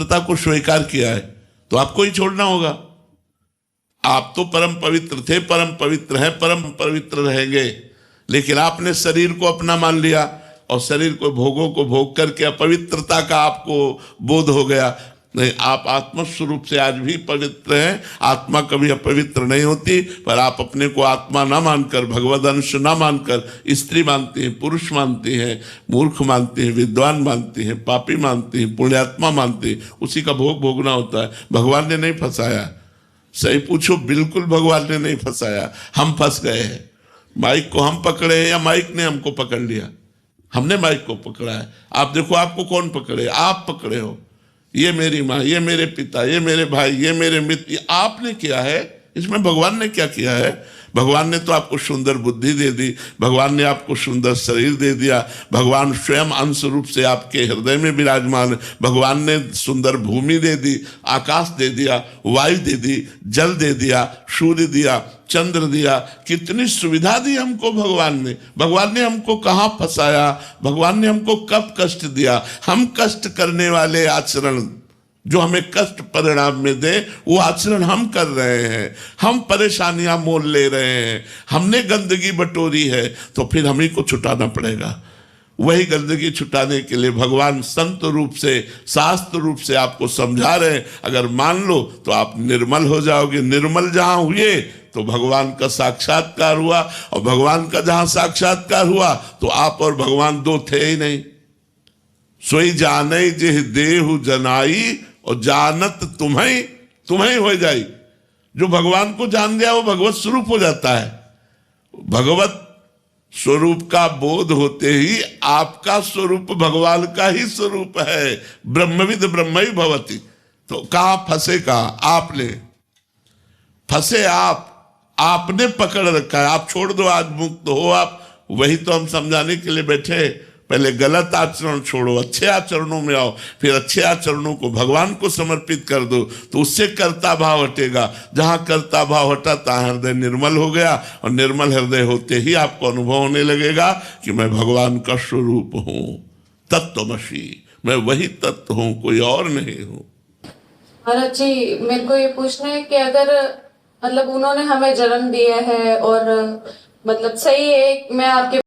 पवित्रता को स्वीकार किया है तो आपको ही छोड़ना होगा। आप तो परम पवित्र थे, परम पवित्र हैं, परम पवित्र रहेंगे, लेकिन आपने शरीर को अपना मान लिया और शरीर को भोगों को भोग करके अपवित्रता का आपको बोध हो गया। नहीं, आप आत्मस्वरूप से आज भी पवित्र हैं। आत्मा कभी अपवित्र नहीं होती, पर आप अपने को आत्मा ना मानकर, भगवद अंश ना मानकर स्त्री मानती हैं, पुरुष मानती हैं, मूर्ख मानती हैं, विद्वान मानती हैं, पापी मानती हैं, पुण्यात्मा मानती हैं, उसी का भोग भोगना होता है। भगवान ने नहीं फंसाया। सही पूछो, बिल्कुल भगवान ने नहीं फंसाया, हम फंस गए हैं। माइक को हम पकड़े हैं या माइक ने हमको पकड़ लिया? हमने माइक को पकड़ा है। आप देखो, आपको कौन पकड़े? आप पकड़े हो। ये मेरी माँ, ये मेरे पिता, ये मेरे भाई, ये मेरे मित्र, ये आपने किया है। इसमें भगवान ने क्या किया है? भगवान ने तो आपको सुंदर बुद्धि दे दी, भगवान ने आपको सुंदर शरीर दे दिया, भगवान स्वयं अंश रूप से आपके हृदय में विराजमान, भगवान ने सुंदर भूमि दे दी, आकाश दे दिया, वायु दे दी, जल दे दिया, सूर्य दिया, चंद्र दिया, कितनी सुविधा दी हमको भगवान ने। भगवान ने हमको कहाँ फंसाया? भगवान ने हमको कब कष्ट दिया? हम कष्ट करने वाले आचरण जो हमें कष्ट परिणाम में दे, वो आचरण हम कर रहे हैं। हम परेशानियां मोल ले रहे हैं, हमने गंदगी बटोरी है, तो फिर हम ही को छुटाना पड़ेगा। वही गंदगी छुटाने के लिए भगवान संत रूप से, शास्त्र रूप से आपको समझा रहे हैं। अगर मान लो तो आप निर्मल हो जाओगे। निर्मल जहां हुए तो भगवान का साक्षात्कार हुआ, और भगवान का जहां साक्षात्कार हुआ तो आप और भगवान दो थे ही नहीं। सोई जाने जिह देहु जनाई, और जानत तुम्हें हो जाई। जो भगवान को जान गया वो भगवत स्वरूप हो जाता है। भगवत स्वरूप का बोध होते ही आपका स्वरूप भगवान का ही स्वरूप है। ब्रह्मविद ब्रह्मई भवति। तो कहां फंसे? कहां आपने फंसे? आपने पकड़ रखा है। आप छोड़ दो, आज मुक्त हो आप। वही तो हम समझाने के लिए बैठे। पहले गलत आचरण छोड़ो, अच्छे आचरणों में आओ, फिर अच्छे आचरणों को भगवान को समर्पित कर दो, तो उससे कर्ता भाव हटेगा। जहां कर्ता भाव हटा तहां हृदय निर्मल हो गया, और निर्मल हृदय होते ही आपको अनुभव होने लगेगा कि मैं भगवान का स्वरूप हूं, तत्वमसि, मैं वही तत्व हूं, कोई और नहीं हूं। महाराज जी, मेरे को ये पूछना है कि अगर मतलब उन्होंने हमें जन्म दिया है और मतलब सही है, मैं आपके